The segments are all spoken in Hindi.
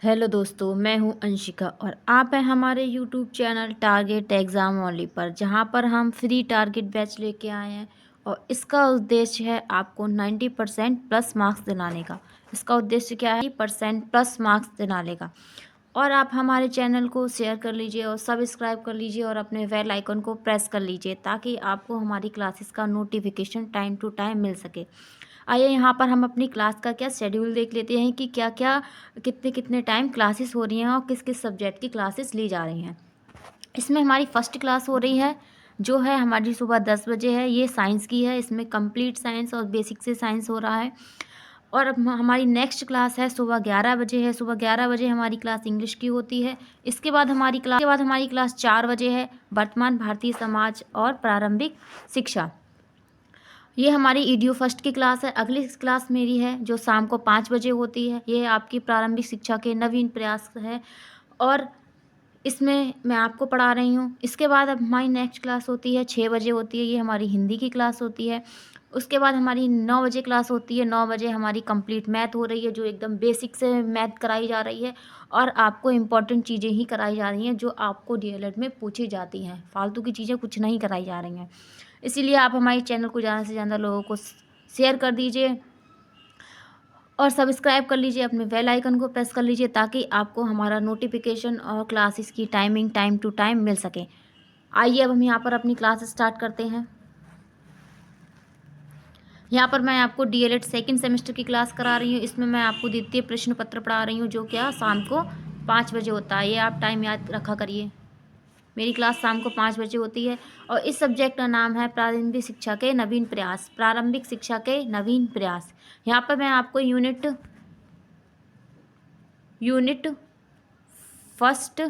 हेलो दोस्तों, मैं हूं अंशिका और आप हैं हमारे YouTube channel target exam only पर, जहां पर हम फ्री टारगेट बैच लेके आए हैं। और इसका उद्देश्य है आपको 90% प्लस मार्क्स दिलाने का। इसका उद्देश्य क्या है? 90% प्लस मार्क्स दिलाने का। और आप हमारे चैनल को शेयर कर लीजिए और सब्सक्राइब कर लीजिए और अपने बेल आइकन को प्रेस कर लीजिए ताकि आपको हमारी क्लासेस का नोटिफिकेशन टाइम टू टाइम मिल सके। आइए यहाँ पर हम अपनी क्लास का क्या शेड्यूल देख लेते हैं कि क्या क्या कितने कितने टाइम क्लासेस हो रही हैं और किस किस सब्जेक्ट की क्लासेस ली जा रही हैं। इसमें हमारी फर्स्ट क्लास हो रही है जो है हमारी सुबह 10 बजे है। ये साइंस की है, इसमें कंप्लीट साइंस और बेसिक से साइंस हो रहा है। और अब हमारी नेक्स्ट क्लास है सुबह 11 बजे है। सुबह 11 बजे हमारी क्लास इंग्लिश की होती है। इसके बाद हमारी क्लास 4 बजे है, वर्तमान भारतीय समाज और प्रारंभिक शिक्षा। ये हमारी ईडीयू फर्स्ट की क्लास है। अगली क्लास मेरी है जो शाम को 5 बजे होती है। ये आपकी प्रारंभिक शिक्षा के नवीन प्रयास है और इसमें मैं आपको पढ़ा रही हूँ। इसके बाद अब हमारी नेक्स्ट क्लास होती है 6 बजे होती है। ये हमारी हिंदी की क्लास होती है। उसके बाद हमारी 9 बजे क्लास होती है। 9 बजे हमारी कंप्लीट मैथ हो रही है जो एकदम बेसिक से मैथ कराई जा रही है और आपको इम्पॉर्टेंट चीज़ें ही कराई जा रही हैं जो आपको डीएलएड में पूछी जाती हैं। फालतू की चीज़ें कुछ नहीं कराई जा रही हैं। इसीलिए आप हमारे चैनल को ज़्यादा से ज़्यादा लोगों को शेयर कर दीजिए और सब्सक्राइब कर लीजिए, अपने बेल आइकन को प्रेस कर लीजिए ताकि आपको हमारा नोटिफिकेशन और क्लासेस की टाइमिंग टाइम टू टाइम मिल सके। आइए अब हम यहाँ पर अपनी क्लास स्टार्ट करते हैं। यहाँ पर मैं आपको डीएलएड सेकंड सेमेस्टर की क्लास करा रही हूँ। इसमें मैं आपको द्वितीय प्रश्न पत्र पढ़ा रही हूँ जो क्या शाम को 5 बजे होता है। ये आप टाइम याद रखा करिए। मेरी क्लास शाम को 5 बजे होती है और इस सब्जेक्ट का नाम है प्रारंभिक शिक्षा के नवीन प्रयास। प्रारंभिक शिक्षा के नवीन प्रयास। यहाँ पर मैं आपको यूनिट फर्स्ट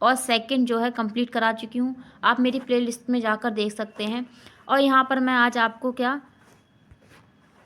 और सेकंड जो है कंप्लीट करा चुकी हूँ। आप मेरी प्लेलिस्ट में जाकर देख सकते हैं। और यहाँ पर मैं आज आपको क्या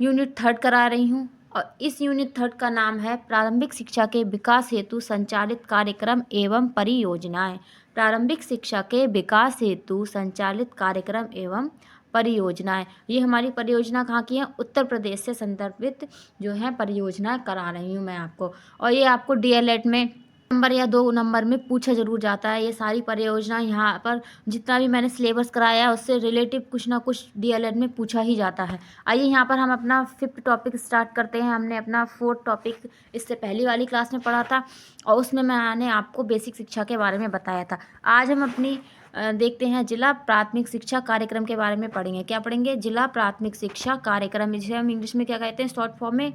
यूनिट थर्ड करा रही हूँ और इस यूनिट थर्ड का नाम है प्रारंभिक शिक्षा के विकास हेतु संचालित कार्यक्रम एवं परियोजनाएं। प्रारंभिक शिक्षा के विकास हेतु संचालित कार्यक्रम एवं परियोजनाएं। ये हमारी परियोजना कहाँ की है? उत्तर प्रदेश से संदर्भित जो है परियोजनाएं करा रही हूँ मैं आपको। और ये आपको डीएलएड में नंबर या 2 नंबर में पूछा ज़रूर जाता है। ये सारी परियोजना यहाँ पर जितना भी मैंने सिलेबस कराया है उससे रिलेटिव कुछ ना कुछ डीएलएड में पूछा ही जाता है। आइए यहाँ पर हम अपना 5th टॉपिक स्टार्ट करते हैं। हमने अपना 4th टॉपिक इससे पहली वाली क्लास में पढ़ा था और उसमें मैंने आपको बेसिक शिक्षा के बारे में बताया था। आज हम अपनी देखते हैं जिला प्राथमिक शिक्षा कार्यक्रम के बारे में पढ़ेंगे। क्या पढ़ेंगे? जिला प्राथमिक शिक्षा कार्यक्रम, जिसे हम इंग्लिश में क्या कहते हैं? शॉर्ट फॉर्म में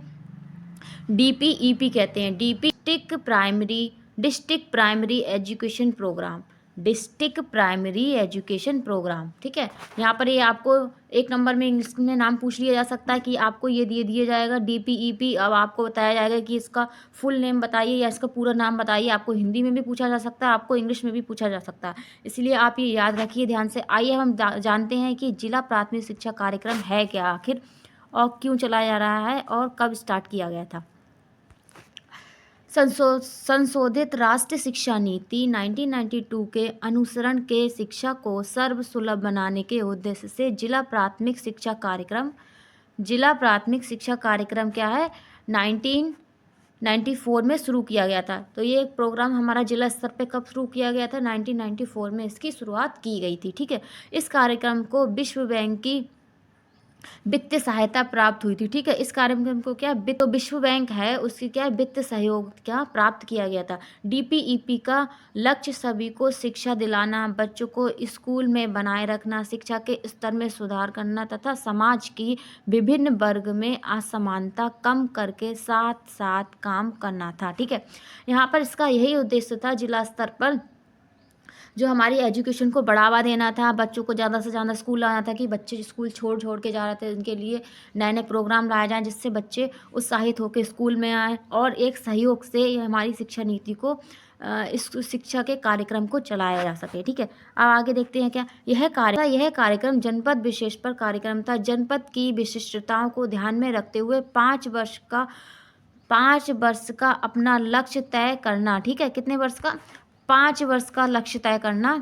डीपीईपी कहते हैं। District primary education programme. District primary education programme, ठीक है। यहाँ पर ये आपको एक नंबर में इंग्लिश में नाम पूछ लिया जा सकता है कि आपको ये दिया जाएगा डीपीईपी। अब आपको बताया जाएगा कि इसका फुल नेम बताइए या इसका पूरा नाम बताइए। आपको हिंदी में भी पूछा जा सकता है, आपको इंग्लिश में भी पूछा जा सकता है। इसलिए आप ये याद रखिए ध्यान से। आइए हम जानते हैं कि जिला प्राथमिक शिक्षा कार्यक्रम है क्या आखिर और क्यों चलाया जा रहा है और कब स्टार्ट किया गया था। संशोधित राष्ट्रीय शिक्षा नीति 1992 के अनुसरण के शिक्षा को सर्वसुलभ बनाने के उद्देश्य से जिला प्राथमिक शिक्षा कार्यक्रम क्या है? 1994 में शुरू किया गया था। तो ये प्रोग्राम हमारा जिला स्तर पे कब शुरू किया गया था? 1994 में इसकी शुरुआत की गई थी, ठीक है। इस कार्यक्रम को विश्व बैंक की वित्तीय सहायता प्राप्त हुई थी, ठीक है। इस कार्यक्रम को क्या तो विश्व बैंक है उसकी क्या वित्तीय सहयोग क्या प्राप्त किया गया था। डीपीईपी का लक्ष्य सभी को शिक्षा दिलाना, बच्चों को स्कूल में बनाए रखना, शिक्षा के स्तर में सुधार करना तथा समाज की विभिन्न वर्ग में असमानता कम करके साथ साथ काम करना था, ठीक है। यहाँ पर इसका यही उद्देश्य था जिला स्तर पर जो हमारी एजुकेशन को बढ़ावा देना था, बच्चों को ज़्यादा से ज़्यादा स्कूल लाना था कि बच्चे स्कूल छोड़ के जा रहे थे, उनके लिए नए प्रोग्राम लाए जाएँ जिससे बच्चे उत्साहित होकर स्कूल में आएँ और एक सहयोग से ये हमारी शिक्षा नीति को इस शिक्षा के कार्यक्रम को चलाया जा सके, ठीक है। अब आगे देखते हैं क्या यह कार्यक्रम जनपद विशेष पर कार्यक्रम था। जनपद की विशिष्टताओं को ध्यान में रखते हुए 5 वर्ष का अपना लक्ष्य तय करना, ठीक है। कितने वर्ष का? 5 वर्ष का लक्ष्य तय करना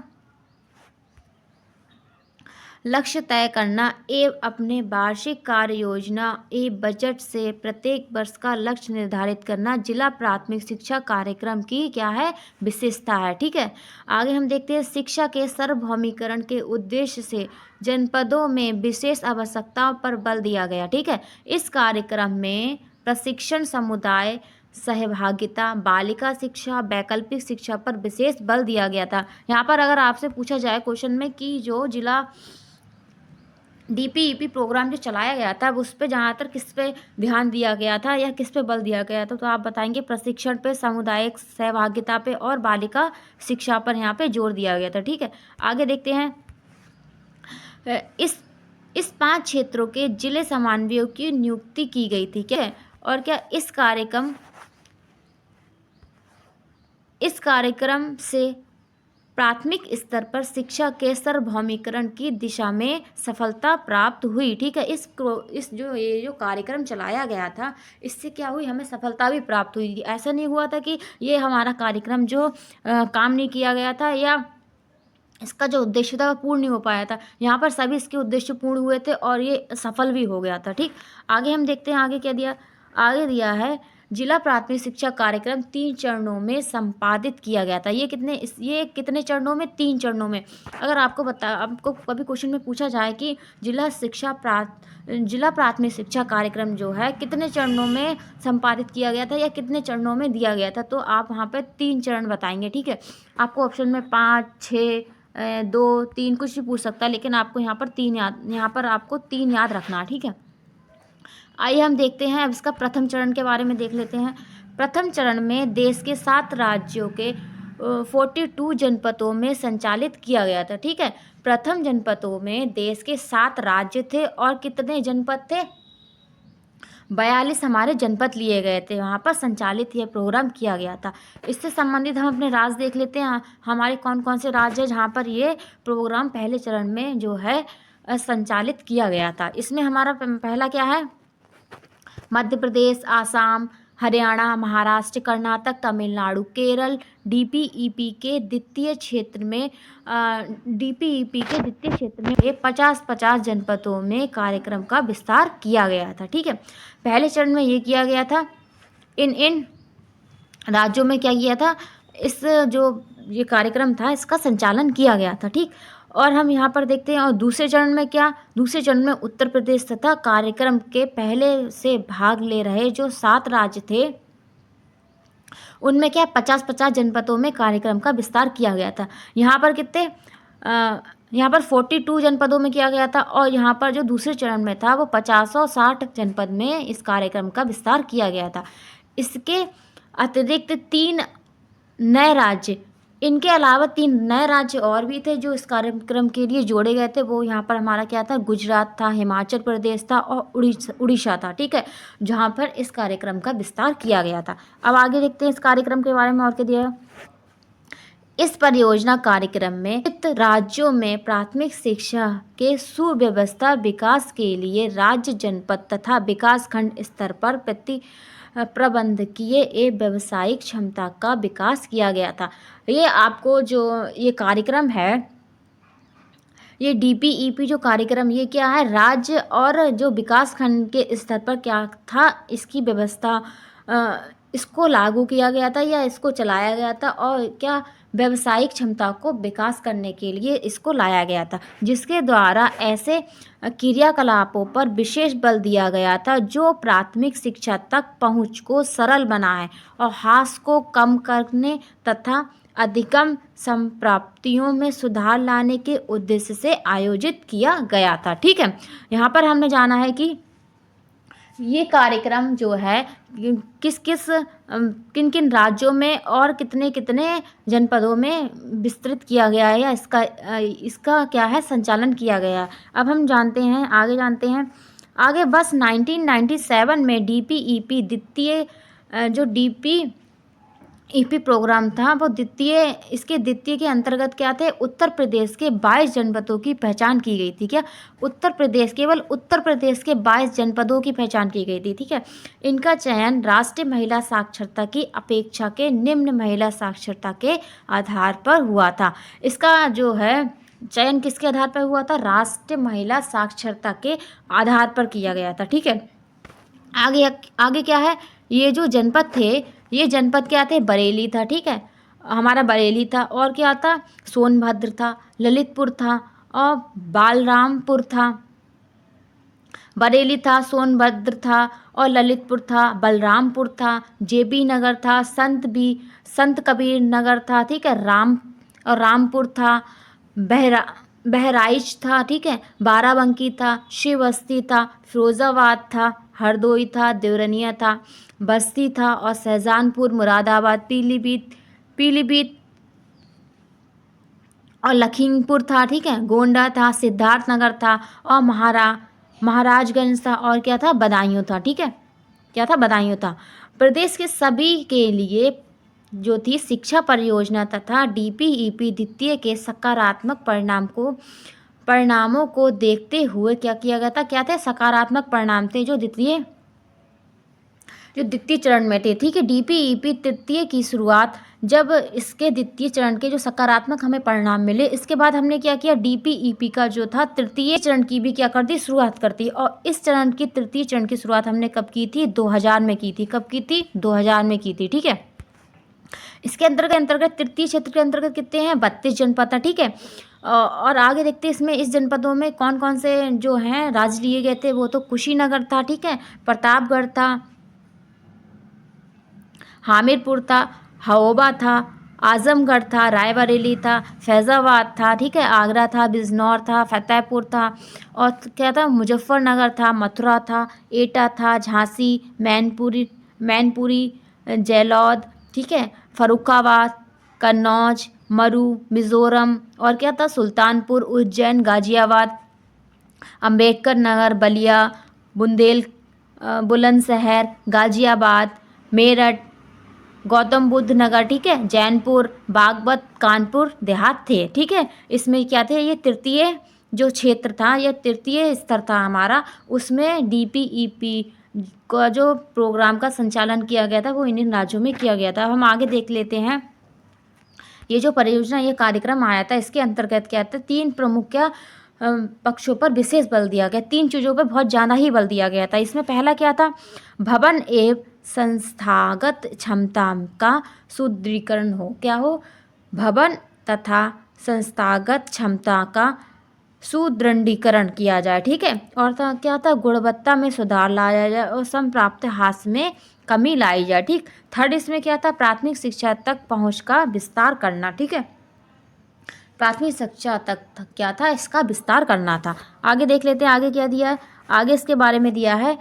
लक्ष्य तय करना एवं अपने वार्षिक कार्य योजना एवं बजट से प्रत्येक वर्ष का लक्ष्य निर्धारित करना जिला प्राथमिक शिक्षा कार्यक्रम की क्या है, विशेषता है। ठीक है, आगे हम देखते हैं शिक्षा के सार्वभौमिकरण के उद्देश्य से जनपदों में विशेष आवश्यकताओं पर बल दिया गया। ठीक है, इस कार्यक्रम में प्रशिक्षण, समुदाय सहभागिता, बालिका शिक्षा, वैकल्पिक शिक्षा पर विशेष बल दिया गया था। यहाँ पर अगर आपसे पूछा जाए क्वेश्चन में कि जो जिला डीपीईपी प्रोग्राम जो चलाया गया था उस पे ज़्यादातर किस पे ध्यान दिया गया था या किस पे बल दिया गया था, तो आप बताएंगे प्रशिक्षण पे, सामुदायिक सहभागिता पे और बालिका शिक्षा पर यहाँ पे जोर दिया गया था। ठीक है, आगे देखते हैं। इस 5 क्षेत्रों के जिले समन्वयों की नियुक्ति की गई थी। क्या है, और क्या इस कार्यक्रम से प्राथमिक स्तर पर शिक्षा के सार्वभौमिकरण की दिशा में सफलता प्राप्त हुई। ठीक है, ये जो कार्यक्रम चलाया गया था इससे क्या हुई, हमें सफलता भी प्राप्त हुई। ऐसा नहीं हुआ था कि ये हमारा कार्यक्रम जो काम नहीं किया गया था या इसका जो उद्देश्य था वह पूर्ण नहीं हो पाया था। यहाँ पर सभी इसके उद्देश्य पूर्ण हुए थे और ये सफल भी हो गया था। ठीक, आगे हम देखते हैं आगे क्या दिया। आगे दिया है जिला प्राथमिक शिक्षा कार्यक्रम 3 चरणों में संपादित किया गया था। ये कितने चरणों में, 3 चरणों में। अगर आपको कभी क्वेश्चन में पूछा जाए कि जिला प्राथमिक शिक्षा कार्यक्रम जो है कितने चरणों में संपादित किया गया था या कितने चरणों में दिया गया था, तो आप वहाँ पर 3 चरण बताएंगे। ठीक है, आपको ऑप्शन में 5, 6, 2, 3 कुछ भी पूछ सकता है, लेकिन आपको यहाँ पर आपको 3 याद रखना है। ठीक है, आइए हम देखते हैं। अब इसका प्रथम चरण के बारे में देख लेते हैं। प्रथम चरण में देश के 7 राज्यों के 42 जनपदों में संचालित किया गया था। ठीक है, प्रथम जनपदों में देश के 7 राज्य थे और कितने जनपद थे, 42 हमारे जनपद लिए गए थे, वहाँ पर संचालित यह प्रोग्राम किया गया था। इससे संबंधित हम अपने राज्य देख लेते हैं। हमारे कौन कौन से राज्य हैं जहाँ पर ये प्रोग्राम पहले चरण में जो है संचालित किया गया था। इसमें हमारा पहला क्या है, मध्य प्रदेश, आसाम, हरियाणा, महाराष्ट्र, कर्नाटक, तमिलनाडु, केरल। डीपीईपी के द्वितीय क्षेत्र में ये 50-50 जनपदों में कार्यक्रम का विस्तार किया गया था। ठीक है, पहले चरण में ये किया गया था। इन राज्यों में क्या किया था, ये कार्यक्रम था इसका संचालन किया गया था। ठीक, और हम यहाँ पर देखते हैं। और दूसरे चरण में उत्तर प्रदेश तथा कार्यक्रम के पहले से भाग ले रहे जो 7 राज्य थे उनमें क्या 50-50 जनपदों में कार्यक्रम का विस्तार किया गया था। यहाँ पर 42 जनपदों में किया गया था और यहाँ पर जो दूसरे चरण में था वो 50 और 60 जनपद में इस कार्यक्रम का विस्तार किया गया था। इसके अतिरिक्त 3 नए राज्य, इनके अलावा 3 नए राज्य और भी थे जो इस कार्यक्रम के लिए जोड़े गए थे। वो यहाँ पर हमारा क्या था, गुजरात था, हिमाचल प्रदेश था और उड़ीसा था। ठीक है, जहाँ पर इस कार्यक्रम का विस्तार किया गया था। अब आगे देखते हैं इस कार्यक्रम के बारे में और क्या दिया है। इस परियोजना कार्यक्रम में राज्यों में प्राथमिक शिक्षा के सुव्यवस्था विकास के लिए राज्य, जनपद तथा विकास खंड स्तर पर प्रबंधकीय एवं व्यावसायिक क्षमता का विकास किया गया था। ये आपको जो ये कार्यक्रम है, ये डीपीईपी जो कार्यक्रम, ये क्या है, राज्य और जो विकास खंड के स्तर पर क्या था, इसकी व्यवस्था इसको लागू किया गया था या इसको चलाया गया था और क्या व्यावसायिक क्षमता को विकास करने के लिए इसको लाया गया था, जिसके द्वारा ऐसे क्रियाकलापों पर विशेष बल दिया गया था जो प्राथमिक शिक्षा तक पहुंच को सरल बनाए और ह्रास को कम करने तथा अधिकतम संप्राप्तियों में सुधार लाने के उद्देश्य से आयोजित किया गया था। ठीक है, यहाँ पर हमने जाना है कि ये कार्यक्रम जो है किन किन राज्यों में और कितने कितने जनपदों में विस्तृत किया गया है या इसका क्या है, संचालन किया गया है। अब हम आगे जानते हैं। आगे बस 1997 में डीपीईपी जो डीपीईपी प्रोग्राम था वो द्वितीय के अंतर्गत क्या थे, उत्तर प्रदेश के 22 जनपदों की पहचान की गई थी। क्या केवल उत्तर प्रदेश के 22 जनपदों की पहचान की गई थी। ठीक है, इनका चयन राष्ट्रीय महिला साक्षरता की अपेक्षा के निम्न महिला साक्षरता के आधार पर हुआ था। इसका जो है चयन किसके आधार पर हुआ था? राष्ट्रीय महिला साक्षरता के आधार पर किया गया था। ठीक है, आगे आगे क्या है? ये जो जनपद थे, ये जनपद क्या थे? बरेली था। ठीक है, हमारा बरेली था। और क्या था? सोनभद्र था, ललितपुर था और बालरामपुर था। बरेली था, सोनभद्र था और ललितपुर था, बलरामपुर था, जेबी नगर था, संत कबीर नगर था। ठीक है, रामपुर था, बहराइच था। ठीक है, बाराबंकी था, श्रीबस्ती था, फिरोजाबाद था, हरदोई था, देवरनिया था, बस्ती था और शाहजहानपुर, मुरादाबाद, पीलीभीत और लखीमपुर था। ठीक है, गोंडा था, सिद्धार्थनगर था और महाराजगंज था और क्या था? बदायूं था। ठीक है, क्या था? बदायूं था। प्रदेश के सभी के लिए जो थी शिक्षा परियोजना तथा डीपीईपी द्वितीय के सकारात्मक परिणामों को देखते हुए क्या किया गया था? क्या थे? सकारात्मक परिणाम थे जो द्वितीय चरण में थे। ठीक है, डीपीईपी तृतीय की शुरुआत जब इसके द्वितीय चरण के जो सकारात्मक हमें परिणाम मिले, इसके बाद हमने क्या किया? डीपीईपी का जो था तृतीय चरण की भी क्या कर दी? शुरुआत कर दी। और इस चरण की तृतीय चरण की शुरुआत हमने कब की थी? 2000 में की थी। कब की थी? 2000 में की थी। ठीक है, इसके अंतर्गत तृतीय क्षेत्र के अंतर्गत कितने हैं? 32 जनपद हैं। ठीक है, और आगे देखते हैं इसमें, इस जनपदों में कौन कौन से जो हैं राज्य लिए गए थे? वो तो कुशीनगर था। ठीक है, प्रतापगढ़ था, हामिरपुर था, हओबा था, आजमगढ़ था, रायबरेली था, फैज़ाबाद था। ठीक है, आगरा था, बिजनौर था, फतेहपुर था और क्या था? मुजफ्फरनगर था, मथुरा था, एटा था, झांसी, मैनपुरी, जैलौद। ठीक है, फर्रुखाबाद, कन्नौज, मरू, मिज़ोरम और क्या था? सुल्तानपुर, उज्जैन, गाजियाबाद, अम्बेडकर नगर, बलिया, बुलंदशहर, गाजियाबाद, मेरठ, गौतम बुद्ध नगर। ठीक है, जैनपुर, बागपत, कानपुर देहात थे। ठीक है, इसमें क्या थे? ये तृतीय जो क्षेत्र था, यह तृतीय स्तर था हमारा, उसमें डीपीईपी का जो प्रोग्राम का संचालन किया गया था वो इन राज्यों में किया गया था। अब हम आगे देख लेते हैं, ये जो परियोजना, ये कार्यक्रम आया था, इसके अंतर्गत क्या था? 3 प्रमुख क्या पक्षों पर विशेष बल दिया गया, 3 चीज़ों पर बहुत ज़्यादा ही बल दिया गया था। इसमें पहला क्या था? भवन एवं संस्थागत क्षमता का सुदृढ़ीकरण हो। क्या हो? भवन तथा संस्थागत क्षमता का सुदृढ़ीकरण किया जाए। ठीक है, और क्या था? गुणवत्ता में सुधार लाया जाए और संप्राप्त ह्रास में कमी लाई जाए। ठीक, थर्ड इसमें क्या था? प्राथमिक शिक्षा तक पहुंच का विस्तार करना। ठीक है, प्राथमिक शिक्षा तक क्या था? इसका विस्तार करना था। आगे देख लेते हैं, आगे क्या दिया है? आगे इसके बारे में दिया है,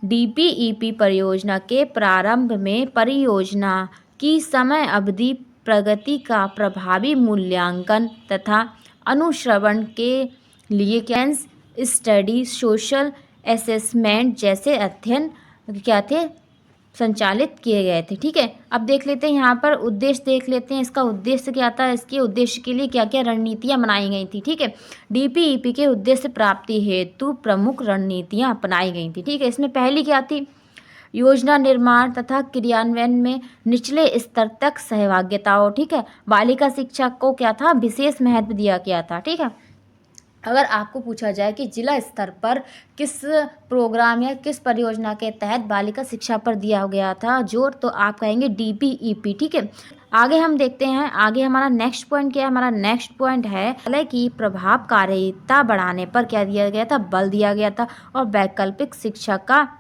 डीपीईपी परियोजना के प्रारंभ में परियोजना की समय अवधि, प्रगति का प्रभावी मूल्यांकन तथा अनुश्रवण के लिए कैंस स्टडी, सोशल असेसमेंट जैसे अध्ययन क्या थे? संचालित किए गए थे। ठीक है, अब देख लेते हैं यहाँ पर उद्देश्य देख लेते हैं, इसका उद्देश्य क्या था? इसके उद्देश्य के लिए क्या क्या रणनीतियाँ बनाई गई थी। ठीक है, डीपीईपी के उद्देश्य प्राप्ति हेतु प्रमुख रणनीतियाँ अपनाई गई थी। ठीक है, इसमें पहली क्या थी? योजना निर्माण तथा क्रियान्वयन में निचले स्तर तक सहभागिता हो। ठीक है, बालिका शिक्षा को क्या था? विशेष महत्व दिया गया था। ठीक है, अगर आपको पूछा जाए कि जिला स्तर पर किस प्रोग्राम या किस परियोजना के तहत बालिका शिक्षा पर दिया गया था जोर, तो आप कहेंगे डीपीईपी। ठीक है, आगे हम देखते हैं, आगे हमारा नेक्स्ट पॉइंट क्या है? हमारा नेक्स्ट पॉइंट है विद्यालय की प्रभावकारिता बढ़ाने पर क्या दिया गया था? बल दिया गया था और वैकल्पिक शिक्षा का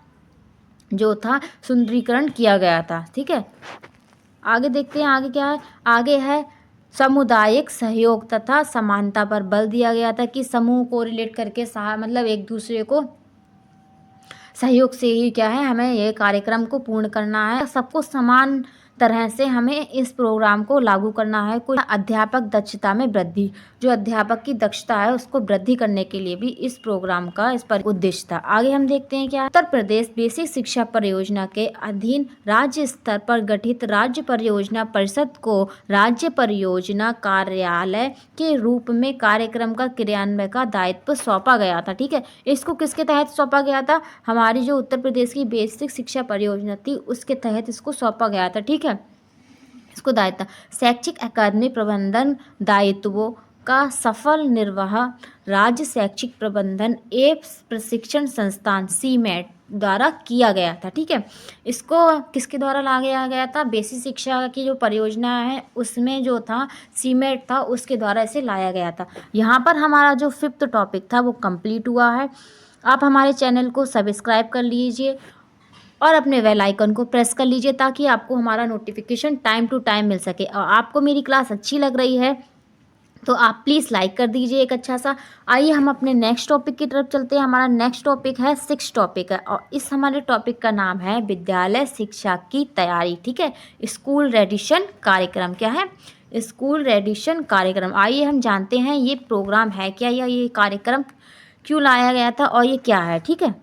जो था सुदृढ़ीकरण किया गया था। ठीक है, आगे देखते हैं, आगे क्या है? आगे है सामुदायिक सहयोग तथा समानता पर बल दिया गया था कि समूह को रिलेट करके मतलब एक दूसरे को सहयोग से ही क्या है, हमें ये कार्यक्रम को पूर्ण करना है। सबको समान तरह से हमें इस प्रोग्राम को लागू करना है। कोई अध्यापक दक्षता में वृद्धि, जो अध्यापक की दक्षता है उसको वृद्धि करने के लिए भी इस प्रोग्राम का इस पर उद्देश्य था। आगे हम देखते हैं क्या, उत्तर प्रदेश बेसिक शिक्षा परियोजना के अधीन राज्य स्तर पर गठित राज्य परियोजना परिषद को राज्य परियोजना कार्यालय के रूप में कार्यक्रम का क्रियान्वयन का दायित्व सौंपा गया था। ठीक है, इसको किसके तहत सौंपा गया था? हमारी जो उत्तर प्रदेश की बेसिक शिक्षा परियोजना थी उसके तहत इसको सौंपा गया था। ठीक है, इसको दायित्व शैक्षिक अकादमी प्रबंधन दायित्वों का सफल निर्वाह राज्य शैक्षिक प्रबंधन एवं प्रशिक्षण संस्थान सीमेट द्वारा किया गया था। ठीक है, इसको किसके द्वारा लाया गया था? बेसिक शिक्षा की जो परियोजना है उसमें जो था सीमेट था, उसके द्वारा इसे लाया गया था। यहाँ पर हमारा जो 5th टॉपिक था वो कंप्लीट हुआ है। आप हमारे चैनल को सब्सक्राइब कर लीजिए और अपने बेल आइकन को प्रेस कर लीजिए ताकि आपको हमारा नोटिफिकेशन टाइम टू टाइम मिल सके। और आपको मेरी क्लास अच्छी लग रही है तो आप प्लीज़ लाइक कर दीजिए एक अच्छा सा। आइए हम अपने नेक्स्ट टॉपिक की तरफ चलते हैं। हमारा नेक्स्ट टॉपिक है 6 टॉपिक है और इस हमारे टॉपिक का नाम है विद्यालय शिक्षा की तैयारी। ठीक है, स्कूल रेडिशन कार्यक्रम। क्या है? स्कूल रेडिशन कार्यक्रम। आइए हम जानते हैं ये प्रोग्राम है क्या, या ये कार्यक्रम क्यों लाया गया था और ये क्या है। ठीक है,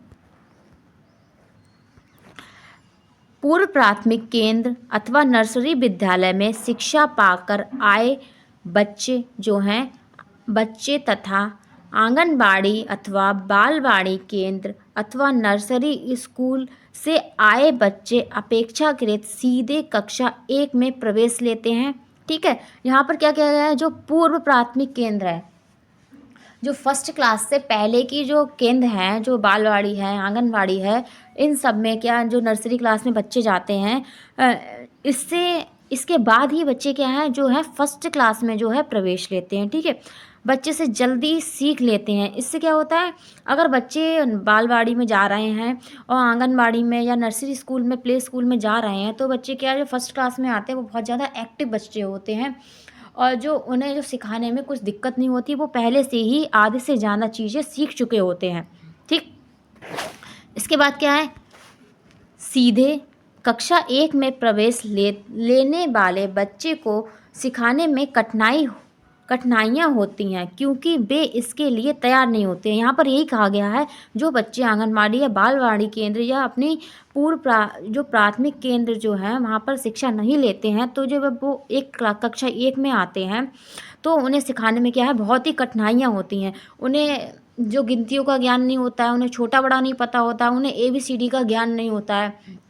पूर्व प्राथमिक केंद्र अथवा नर्सरी विद्यालय में शिक्षा पाकर आए बच्चे जो हैं बच्चे तथा आंगनबाड़ी अथवा बालवाड़ी केंद्र अथवा नर्सरी स्कूल से आए बच्चे अपेक्षाकृत सीधे कक्षा 1 में प्रवेश लेते हैं। ठीक है, यहाँ पर क्या किया गया है? जो पूर्व प्राथमिक केंद्र है, जो फर्स्ट क्लास से पहले की जो केंद्र हैं, जो बालवाड़ी है, आंगनवाड़ी है, इन सब में क्या जो नर्सरी क्लास में बच्चे जाते हैं, इसके बाद ही बच्चे क्या है जो है फर्स्ट क्लास में जो है प्रवेश लेते हैं। ठीक है, बच्चे से जल्दी सीख लेते हैं। इससे क्या होता है, अगर बच्चे बालवाड़ी में जा रहे हैं और आंगनवाड़ी में या नर्सरी स्कूल में, प्ले स्कूल में जा रहे हैं, तो बच्चे क्या है जो फर्स्ट क्लास में आते हैं वो बहुत ज़्यादा एक्टिव बच्चे होते हैं और जो उन्हें जो सिखाने में कुछ दिक्कत नहीं होती, वो पहले से ही आधे से ज़्यादा चीज़ें सीख चुके होते हैं। ठीक, इसके बाद क्या है, सीधे कक्षा 1 में प्रवेश लेने वाले बच्चे को सिखाने में कठिनाइयाँ होती हैं क्योंकि वे इसके लिए तैयार नहीं होते हैं। यहाँ पर यही कहा गया है, जो बच्चे आंगनबाड़ी या बालवाड़ी केंद्र या अपनी जो प्राथमिक केंद्र जो है वहाँ पर शिक्षा नहीं लेते हैं, तो जब वो कक्षा 1 में आते हैं तो उन्हें सिखाने में क्या है बहुत ही कठिनाइयाँ होती हैं। उन्हें जो गिनतियों का ज्ञान नहीं होता है, उन्हें छोटा बड़ा नहीं पता होता, उन्हें ABCD का ज्ञान नहीं होता है।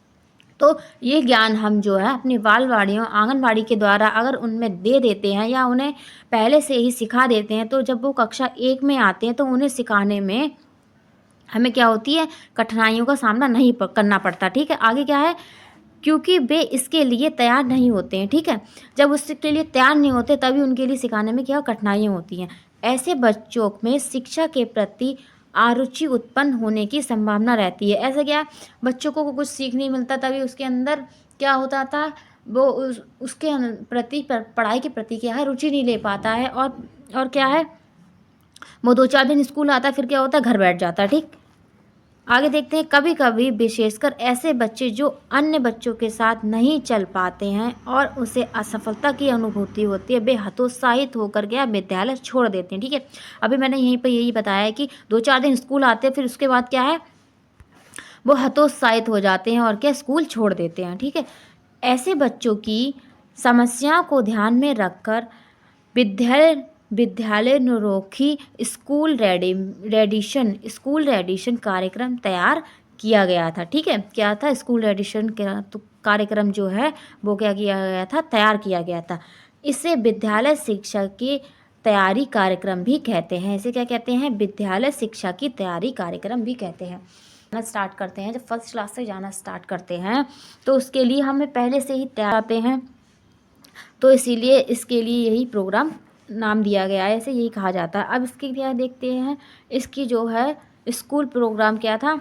तो ये ज्ञान हम जो है अपनी बालवाड़ियों आंगनवाड़ी के द्वारा अगर उनमें दे देते हैं या उन्हें पहले से ही सिखा देते हैं, तो जब वो कक्षा 1 में आते हैं तो उन्हें सिखाने में हमें क्या होती है, कठिनाइयों का सामना नहीं करना पड़ता। ठीक है, आगे क्या है, क्योंकि वे इसके लिए तैयार नहीं होते हैं। ठीक है, जब उसके लिए तैयार नहीं होते तभी उनके लिए सिखाने में क्या कठिनाइयाँ होती हैं। ऐसे बच्चों में शिक्षा के प्रति अरुचि उत्पन्न होने की संभावना रहती है। ऐसा क्या, बच्चों को कुछ सीख नहीं मिलता तभी उसके अंदर क्या होता था, वो उसके प्रति पढ़ाई के प्रति क्या है रुचि नहीं ले पाता है और क्या है, वो 2-4 दिन स्कूल आता है फिर क्या होता है घर बैठ जाता है। ठीक, आगे देखते हैं, कभी कभी विशेषकर ऐसे बच्चे जो अन्य बच्चों के साथ नहीं चल पाते हैं और उसे असफलता की अनुभूति होती है, वे हतोत्साहित होकर के विद्यालय छोड़ देते हैं। ठीक है, अभी मैंने यहीं पर यही बताया है कि 2-4 दिन स्कूल आते हैं फिर उसके बाद क्या है वो हतोत्साहित हो जाते हैं और क्या स्कूल छोड़ देते हैं। ठीक है, ऐसे बच्चों की समस्याओं को ध्यान में रखकर विद्यालयोन्मुखी स्कूल रेडिशन कार्यक्रम तैयार किया गया था। ठीक है, क्या था, स्कूल रेडिशन कार्यक्रम जो है वो क्या किया गया था, तैयार किया गया था। इसे विद्यालय शिक्षा की तैयारी कार्यक्रम भी कहते हैं। इसे क्या कहते हैं, विद्यालय शिक्षा की तैयारी कार्यक्रम भी कहते हैं। स्टार्ट करते हैं, जब फर्स्ट क्लास से जाना स्टार्ट करते हैं तो उसके लिए हमें पहले से ही तैयार आते हैं, तो इसीलिए इसके लिए यही प्रोग्राम नाम दिया गया है, ऐसे यही कहा जाता है। अब इसके क्या देखते हैं, इसकी जो है स्कूल प्रोग्राम क्या था,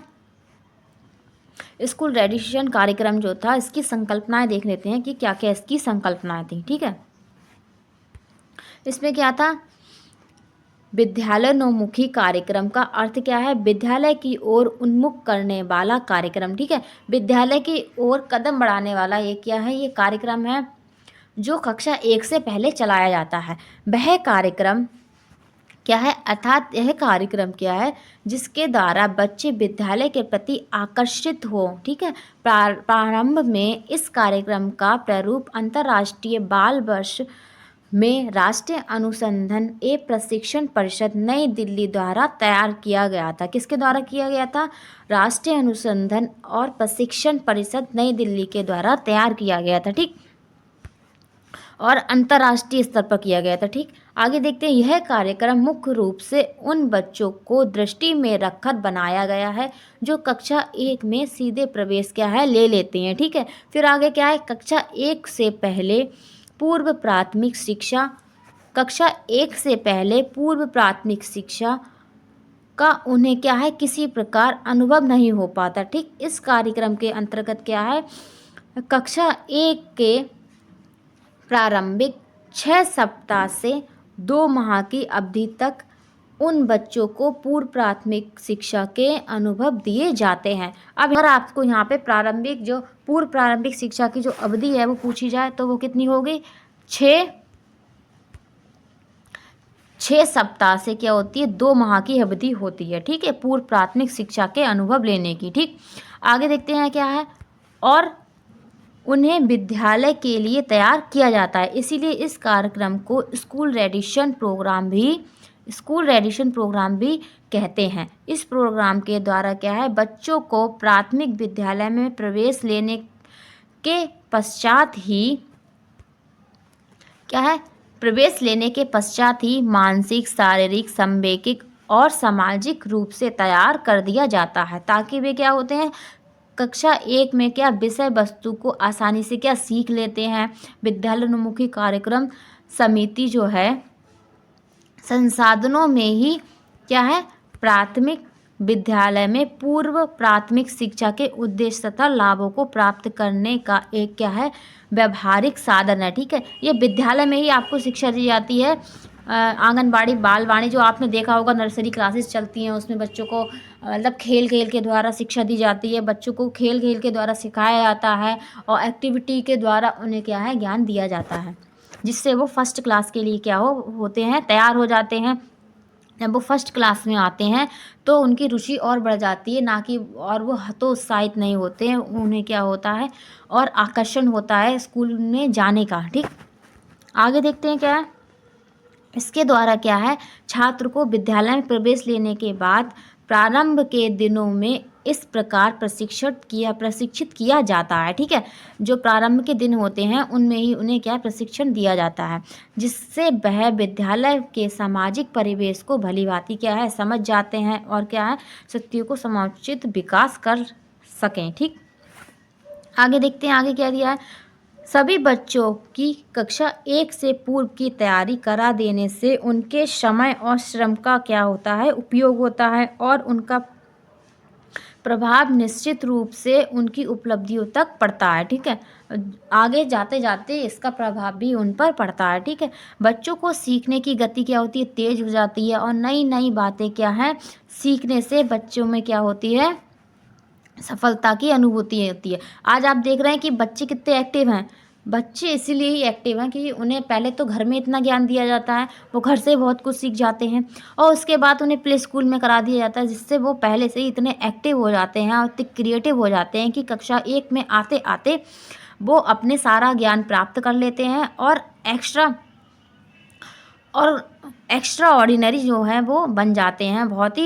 स्कूल रेडिशन कार्यक्रम जो था, इसकी संकल्पनाएं देख लेते हैं कि क्या क्या इसकी संकल्पनाएं थी। ठीक है, इसमें क्या था, विद्यालयोन्मुखी कार्यक्रम का अर्थ क्या है, विद्यालय की ओर उन्मुख करने वाला कार्यक्रम। ठीक है, विद्यालय की ओर कदम बढ़ाने वाला ये क्या है, ये कार्यक्रम है जो कक्षा 1 से पहले चलाया जाता है। वह कार्यक्रम क्या है, अर्थात यह कार्यक्रम क्या है जिसके द्वारा बच्चे विद्यालय के प्रति आकर्षित हो। ठीक है, प्रारंभ में इस कार्यक्रम का प्रारूप अंतर्राष्ट्रीय बाल वर्ष में राष्ट्रीय अनुसंधान एवं प्रशिक्षण परिषद नई दिल्ली द्वारा तैयार किया गया था। किसके द्वारा किया गया था, राष्ट्रीय अनुसंधान और प्रशिक्षण परिषद नई दिल्ली के द्वारा तैयार किया गया था। ठीक, और अंतर्राष्ट्रीय स्तर पर किया गया था। ठीक, आगे देखते हैं। यह कार्यक्रम मुख्य रूप से उन बच्चों को दृष्टि में रखकर बनाया गया है जो कक्षा 1 में सीधे प्रवेश क्या है ले लेते हैं। ठीक है, फिर आगे क्या है, कक्षा 1 से पहले पूर्व प्राथमिक शिक्षा, कक्षा 1 से पहले पूर्व प्राथमिक शिक्षा का उन्हें क्या है किसी प्रकार अनुभव नहीं हो पाता। ठीक, इस कार्यक्रम के अंतर्गत क्या है, कक्षा 1 के प्रारंभिक 6 सप्ताह से 2 माह की अवधि तक उन बच्चों को पूर्व प्राथमिक शिक्षा के अनुभव दिए जाते हैं। अब अगर आपको यहाँ पे प्रारंभिक जो पूर्व प्रारंभिक शिक्षा की जो अवधि है वो पूछी जाए तो वो कितनी होगी, 6 सप्ताह से क्या होती है, 2 माह की अवधि होती है। ठीक है, पूर्व प्राथमिक शिक्षा के अनुभव लेने की। ठीक, आगे देखते हैं क्या है, और उन्हें विद्यालय के लिए तैयार किया जाता है। इसीलिए इस कार्यक्रम को स्कूल रेडिशन प्रोग्राम भी कहते हैं। इस प्रोग्राम के द्वारा क्या है, बच्चों को प्राथमिक विद्यालय में प्रवेश लेने के पश्चात ही मानसिक, शारीरिक, सांवेगिक और सामाजिक रूप से तैयार कर दिया जाता है, ताकि वे क्या होते हैं, कक्षा 1 में क्या विषय वस्तु को आसानी से क्या सीख लेते हैं। विद्यालयोन्मुखी कार्यक्रम समिति जो है संसाधनों में ही क्या है, प्राथमिक विद्यालय में पूर्व प्राथमिक शिक्षा के उद्देश्य तथा लाभों को प्राप्त करने का एक क्या है, व्यवहारिक साधन है। ठीक है, ये विद्यालय में ही आपको शिक्षा दी जाती है। आंगनबाड़ी, बालवाणी जो आपने देखा होगा, नर्सरी क्लासेस चलती हैं, उसमें बच्चों को मतलब खेल खेल के द्वारा शिक्षा दी जाती है। बच्चों को खेल खेल के द्वारा सिखाया जाता है और एक्टिविटी के द्वारा उन्हें क्या है, ज्ञान दिया जाता है, जिससे वो फर्स्ट क्लास के लिए क्या होते हैं, तैयार हो जाते हैं। जब वो फर्स्ट क्लास में आते हैं तो उनकी रुचि और बढ़ जाती है, ना कि और वो हतोत्साहित नहीं होते हैं। उन्हें क्या होता है, और आकर्षण होता है स्कूल में जाने का। ठीक, आगे देखते हैं क्या है, इसके द्वारा क्या है, छात्र को विद्यालय में प्रवेश लेने के बाद प्रारंभ के दिनों में इस प्रकार प्रशिक्षित किया जाता है। ठीक है, जो प्रारंभ के दिन होते हैं उनमें ही उन्हें क्या प्रशिक्षण दिया जाता है, जिससे वह विद्यालय के सामाजिक परिवेश को भलीभांति क्या है समझ जाते हैं और क्या है, शक्तियों को समुचित विकास कर सकें। ठीक, आगे देखते हैं, आगे क्या दिया है, सभी बच्चों की कक्षा 1 से पूर्व की तैयारी करा देने से उनके समय और श्रम का क्या होता है, उपयोग होता है, और उनका प्रभाव निश्चित रूप से उनकी उपलब्धियों तक पड़ता है। ठीक है, आगे जाते जाते इसका प्रभाव भी उन पर पड़ता है। ठीक है, बच्चों को सीखने की गति क्या होती है, तेज हो जाती है, और नई नई बातें क्या है, सीखने से बच्चों में क्या होती है, सफलता की अनुभूति होती है। आज आप देख रहे हैं कि बच्चे कितने एक्टिव हैं। बच्चे इसीलिए ही एक्टिव हैं कि उन्हें पहले तो घर में इतना ज्ञान दिया जाता है, वो घर से बहुत कुछ सीख जाते हैं, और उसके बाद उन्हें प्ले स्कूल में करा दिया जाता है, जिससे वो पहले से ही इतने एक्टिव हो जाते हैं और इतने क्रिएटिव हो जाते हैं कि कक्षा 1 में आते आते वो अपने सारा ज्ञान प्राप्त कर लेते हैं, और एक्स्ट्रा ऑर्डिनरी जो है वो बन जाते हैं। बहुत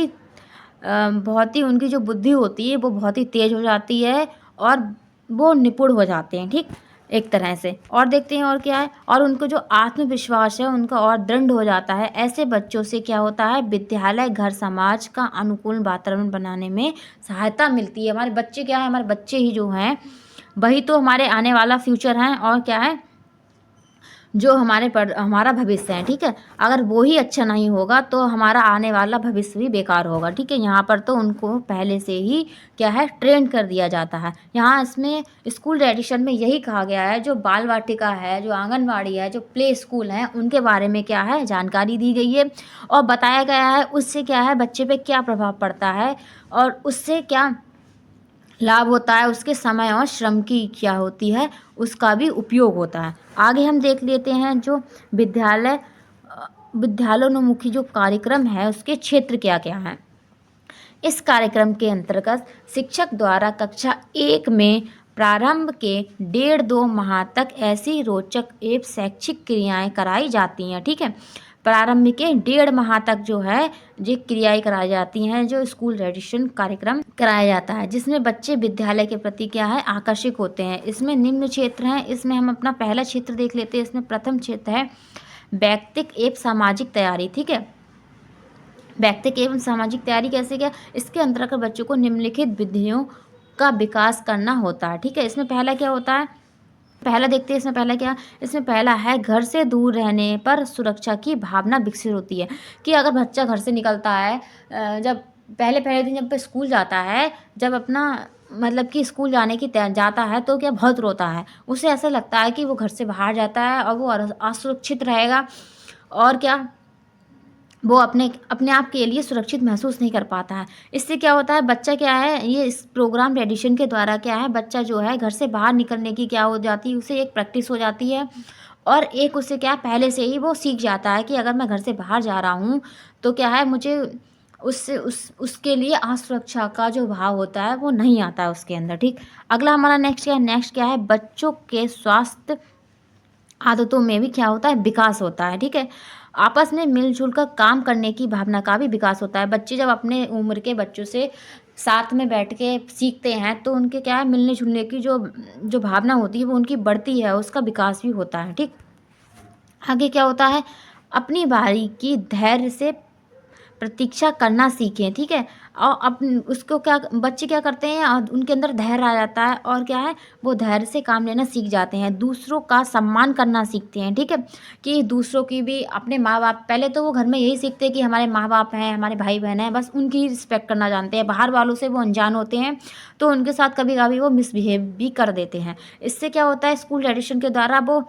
ही उनकी जो बुद्धि होती है वो बहुत ही तेज हो जाती है, और वो निपुण हो जाते हैं। ठीक, एक तरह से। और देखते हैं और क्या है, और उनको जो आत्मविश्वास है उनका और दृढ़ हो जाता है। ऐसे बच्चों से क्या होता है, विद्यालय, घर, समाज का अनुकूल वातावरण बनाने में सहायता मिलती है। हमारे बच्चे क्या है, हमारे बच्चे ही जो हैं वही तो हमारे आने वाला फ्यूचर हैं, और क्या है, जो हमारा भविष्य है। ठीक है, अगर वो ही अच्छा नहीं होगा तो हमारा आने वाला भविष्य भी बेकार होगा। ठीक है, यहाँ पर तो उनको पहले से ही क्या है, ट्रेन कर दिया जाता है। यहाँ इसमें स्कूल रेडिशन में यही कहा गया है, जो बाल वाटिका है, जो आंगनवाड़ी है, जो प्ले स्कूल हैं, उनके बारे में क्या है, जानकारी दी गई है और बताया गया है उससे क्या है, बच्चे पे क्या प्रभाव पड़ता है और उससे क्या लाभ होता है, उसके समय और श्रम की क्या होती है, उसका भी उपयोग होता है। आगे हम देख लेते हैं जो विद्यालयोन्मुखी जो कार्यक्रम है उसके क्षेत्र क्या क्या हैं। इस कार्यक्रम के अंतर्गत शिक्षक द्वारा कक्षा 1 में प्रारंभ के 1.5-2 माह तक ऐसी रोचक एवं शैक्षिक क्रियाएं कराई जाती हैं। ठीक है, प्रारंभ के 1.5 माह तक जो है ये क्रियाएं कराई जाती हैं, जो स्कूल एडिशन कार्यक्रम कराया जाता है, जिसमें बच्चे विद्यालय के प्रति क्या है आकर्षित होते हैं। इसमें निम्न क्षेत्र हैं, इसमें हम अपना पहला क्षेत्र देख लेते हैं। इसमें प्रथम क्षेत्र है व्यक्तिक एवं सामाजिक तैयारी। ठीक है, व्यक्तिक एवं सामाजिक तैयारी कैसे क्या, इसके अंतर्गत बच्चों को निम्नलिखित विधियों का विकास करना होता है। ठीक है, इसमें पहला क्या होता है, पहला देखते हैं। इसमें पहला क्या, इसमें पहला है घर से दूर रहने पर सुरक्षा की भावना विकसित होती है। कि अगर बच्चा घर से निकलता है, जब पहले पहले दिन जब स्कूल जाता है, जब अपना मतलब कि स्कूल जाने की जाता है तो क्या बहुत रोता है, उसे ऐसा लगता है कि वो घर से बाहर जाता है और वो असुरक्षित रहेगा, और क्या वो अपने अपने आप के लिए सुरक्षित महसूस नहीं कर पाता है। इससे क्या होता है, बच्चा क्या है, ये इस प्रोग्राम एडिशन के द्वारा क्या है, बच्चा जो है घर से बाहर निकलने की क्या हो जाती है, उसे एक प्रैक्टिस हो जाती है, और एक उसे क्या पहले से ही वो सीख जाता है कि अगर मैं घर से बाहर जा रहा हूँ तो क्या है, मुझे उससे उसके लिए असुरक्षा का जो भाव होता है वो नहीं आता है उसके अंदर। ठीक, अगला हमारा नेक्स्ट क्या है, बच्चों के स्वास्थ्य आदतों में भी क्या होता है, विकास होता है। ठीक है, आपस में मिलजुल कर काम करने की भावना का भी विकास होता है। बच्चे जब अपने उम्र के बच्चों से साथ में बैठ के सीखते हैं तो उनके क्या है, मिलने जुलने की जो जो भावना होती है वो उनकी बढ़ती है, उसका विकास भी होता है। ठीक, आगे क्या होता है, अपनी बारी की धैर्य से प्रतीक्षा करना सीखें। ठीक है, और अब उसको क्या बच्चे क्या करते हैं, उनके अंदर धैर्य आ जाता है, और क्या है वो धैर्य से काम लेना सीख जाते हैं, दूसरों का सम्मान करना सीखते हैं। ठीक है, कि दूसरों की भी, अपने माँ बाप, पहले तो वो घर में यही सीखते हैं कि हमारे माँ बाप हैं, हमारे भाई बहन हैं, बस उनकी ही रिस्पेक्ट करना जानते हैं। बाहर वालों से वो अनजान होते हैं तो उनके साथ कभी कभी वो मिसबिहेव भी कर देते हैं। इससे क्या होता है, स्कूल एडिशन के द्वारा वो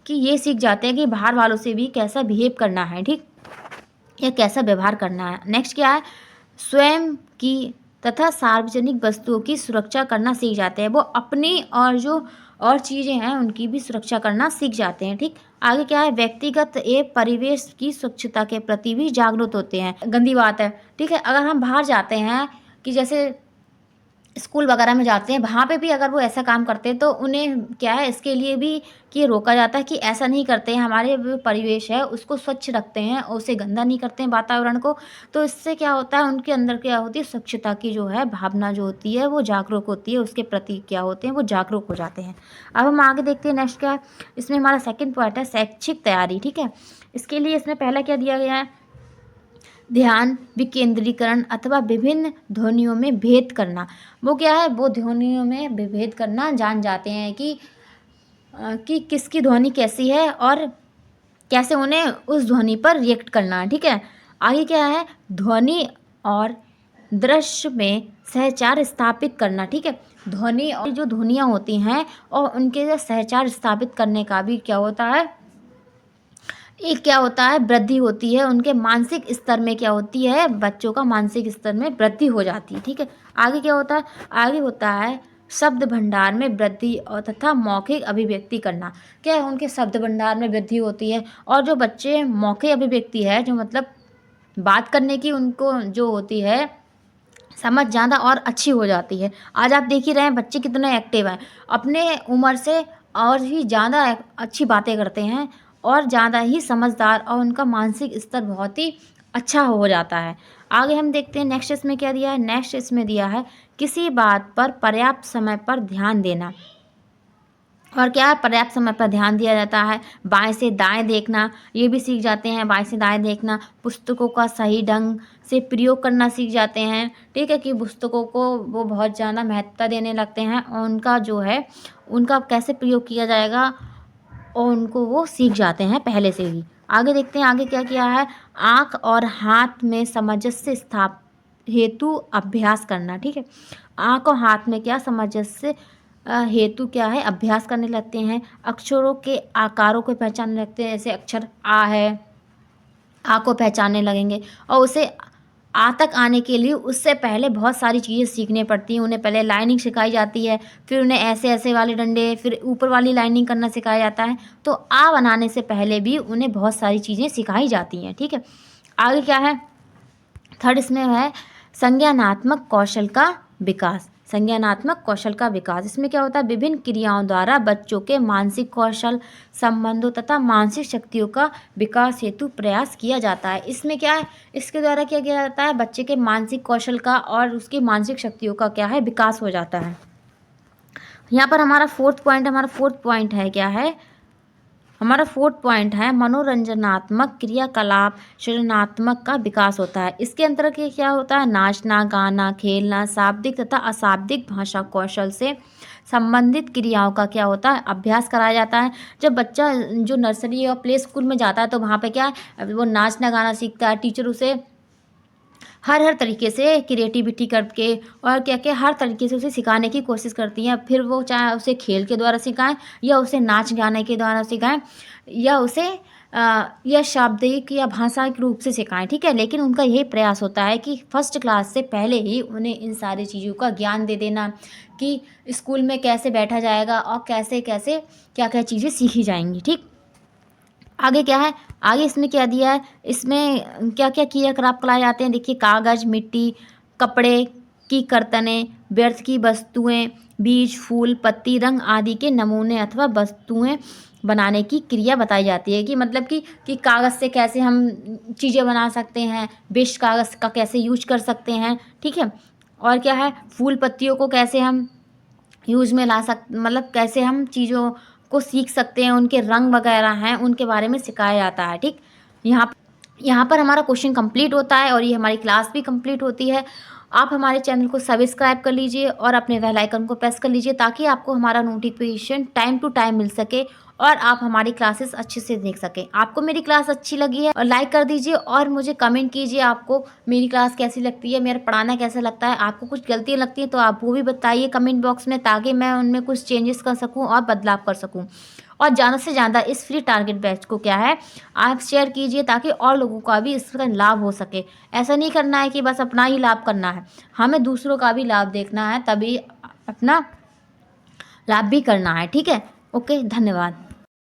कि ये सीख जाते हैं कि बाहर वालों से भी कैसा बिहेव करना है। ठीक, या कैसा व्यवहार करना है। नेक्स्ट क्या है, स्वयं की तथा सार्वजनिक वस्तुओं की सुरक्षा करना सीख जाते हैं। वो अपनी और जो और चीज़ें हैं उनकी भी सुरक्षा करना सीख जाते हैं। ठीक, आगे क्या है, व्यक्तिगत एवं परिवेश की स्वच्छता के प्रति भी जागरूक होते हैं। गंदी बात है। ठीक है, अगर हम बाहर जाते हैं कि जैसे स्कूल वगैरह में जाते हैं, वहाँ पे भी अगर वो ऐसा काम करते हैं तो उन्हें क्या है, इसके लिए भी कि रोका जाता है कि ऐसा नहीं करते हैं, हमारे जो परिवेश है उसको स्वच्छ रखते हैं और उसे गंदा नहीं करते हैं वातावरण को। तो इससे क्या होता है, उनके अंदर क्या होती है, स्वच्छता की जो है भावना जो होती है वो जागरूक होती है, उसके प्रति क्या होते हैं वो जागरूक हो जाते हैं। अब हम आगे देखते हैं नेक्स्ट क्या है, इसमें हमारा सेकेंड पॉइंट है शैक्षिक तैयारी। ठीक है, इसके लिए इसमें पहला क्या दिया गया है, ध्यान विकेंद्रीकरण अथवा विभिन्न ध्वनियों में भेद करना। वो क्या है, वो ध्वनियों में विभेद करना जान जाते हैं कि किसकी ध्वनि कैसी है और कैसे उन्हें उस ध्वनि पर रिएक्ट करना है। ठीक है, आगे क्या है, ध्वनि और दृश्य में सहचार स्थापित करना। ठीक है, ध्वनि और जो ध्वनियाँ होती हैं और उनके सहचार स्थापित करने का भी क्या होता है, एक क्या होता है, वृद्धि होती है उनके मानसिक स्तर में, क्या होती है, बच्चों का मानसिक स्तर में वृद्धि हो जाती है। ठीक है, आगे क्या होता है, आगे होता है शब्द भंडार में वृद्धि और तथा मौखिक अभिव्यक्ति करना। क्या है, उनके शब्द भंडार में वृद्धि होती है, और जो बच्चे मौखिक अभिव्यक्ति है, जो मतलब बात करने की उनको जो होती है समझ ज़्यादा और अच्छी हो जाती है। आज आप देख ही रहे हैं बच्चे कितने एक्टिव हैं, अपने उम्र से और भी ज़्यादा अच्छी बातें करते हैं और ज़्यादा ही समझदार, और उनका मानसिक स्तर बहुत ही अच्छा हो जाता है। आगे हम देखते हैं नेक्स्ट इसमें क्या दिया है, नेक्स्ट इसमें दिया है किसी बात पर पर्याप्त समय पर ध्यान देना। और क्या है, पर्याप्त समय पर ध्यान दिया जाता है। बाएं से दाएं देखना, ये भी सीख जाते हैं, बाएं से दाएं देखना। पुस्तकों का सही ढंग से प्रयोग करना सीख जाते हैं। ठीक है, कि पुस्तकों को वो बहुत ज़्यादा महत्वता देने लगते हैं और उनका जो है उनका कैसे प्रयोग किया जाएगा और उनको वो सीख जाते हैं पहले से ही। आगे देखते हैं, आगे क्या किया है, आँख और हाथ में सामंजस्य स्थाप हेतु अभ्यास करना। ठीक है, आँख और हाथ में क्या सामंजस्य हेतु क्या है, अभ्यास करने लगते हैं। अक्षरों के आकारों को पहचानने लगते हैं, जैसे अक्षर आ है, आ को पहचानने लगेंगे, और उसे आ तक आने के लिए उससे पहले बहुत सारी चीज़ें सीखनी पड़ती हैं। उन्हें पहले लाइनिंग सिखाई जाती है, फिर उन्हें ऐसे ऐसे वाले डंडे, फिर ऊपर वाली लाइनिंग करना सिखाया जाता है। तो आ बनाने से पहले भी उन्हें बहुत सारी चीज़ें सिखाई जाती हैं। ठीक है, आगे क्या है, थर्ड इसमें है संज्ञानात्मक कौशल का विकास। संज्ञानात्मक कौशल का विकास। इसमें क्या होता है, विभिन्न क्रियाओं द्वारा बच्चों के मानसिक कौशल, संबंधों तथा मानसिक शक्तियों का विकास हेतु प्रयास किया जाता है। इसमें क्या है, इसके द्वारा क्या किया जाता है, बच्चे के मानसिक कौशल का और उसकी मानसिक शक्तियों का क्या है, विकास हो जाता है। यहाँ पर हमारा फोर्थ पॉइंट है क्या है, हमारा फोर्थ पॉइंट है मनोरंजनात्मक क्रियाकलाप सृजनात्मक का विकास होता है। इसके अंतर्गत ये क्या होता है, नाचना, गाना, खेलना, शाब्दिक तथा अशाब्दिक भाषा कौशल से संबंधित क्रियाओं का क्या होता है, अभ्यास कराया जाता है। जब बच्चा जो नर्सरी और प्ले स्कूल में जाता है तो वहाँ पे क्या है, वो नाचना गाना सीखता है। टीचर उसे हर तरीके से क्रिएटिविटी करके और क्या क्या हर तरीके से उसे सिखाने की कोशिश करती हैं। फिर वो चाहे उसे खेल के द्वारा सिखाएं या उसे नाच गाने के द्वारा सिखाएं या उसे या शाब्दिक या भाषाई रूप से सिखाएं, ठीक है। लेकिन उनका यही प्रयास होता है कि फर्स्ट क्लास से पहले ही उन्हें इन सारी चीज़ों का ज्ञान दे देना कि स्कूल में कैसे बैठा जाएगा और कैसे कैसे क्या क्या चीज़ें सीखी जाएंगी, ठीक। आगे क्या है, आगे इसमें क्या दिया है, इसमें क्या क्या क्रियाकलाप कराए जाते हैं। देखिए, कागज़, मिट्टी, कपड़े की कर्तनें, व्यर्थ की वस्तुएं, बीज, फूल, पत्ती, रंग आदि के नमूने अथवा वस्तुएं बनाने की क्रिया बताई जाती है। कि मतलब कि कागज़ से कैसे हम चीज़ें बना सकते हैं, वेस्ट कागज़ का कैसे यूज कर सकते हैं, ठीक है। और क्या है, फूल पत्तियों को कैसे हम यूज़ में ला मतलब कैसे हम चीज़ों को सीख सकते हैं, उनके रंग वगैरह हैं उनके बारे में सिखाया जाता है, ठीक। यहाँ पर हमारा क्वेश्चन कंप्लीट होता है और ये हमारी क्लास भी कंप्लीट होती है। आप हमारे चैनल को सब्सक्राइब कर लीजिए और अपने बेल आइकन को प्रेस कर लीजिए ताकि आपको हमारा नोटिफिकेशन टाइम टू टाइम मिल सके और आप हमारी क्लासेस अच्छे से देख सकें। आपको मेरी क्लास अच्छी लगी है और लाइक कर दीजिए और मुझे कमेंट कीजिए आपको मेरी क्लास कैसी लगती है, मेरा पढ़ाना कैसा लगता है। आपको कुछ गलतियाँ लगती हैं तो आप वो भी बताइए कमेंट बॉक्स में ताकि मैं उनमें कुछ चेंजेस कर सकूँ और बदलाव कर सकूँ। और ज़्यादा से ज़्यादा इस फ्री टारगेट बैच को क्या है, आप शेयर कीजिए ताकि और लोगों का भी इसका लाभ हो सके। ऐसा नहीं करना है कि बस अपना ही लाभ करना है, हमें दूसरों का भी लाभ देखना है, तभी अपना लाभ भी करना है, ठीक है। ओके, धन्यवाद।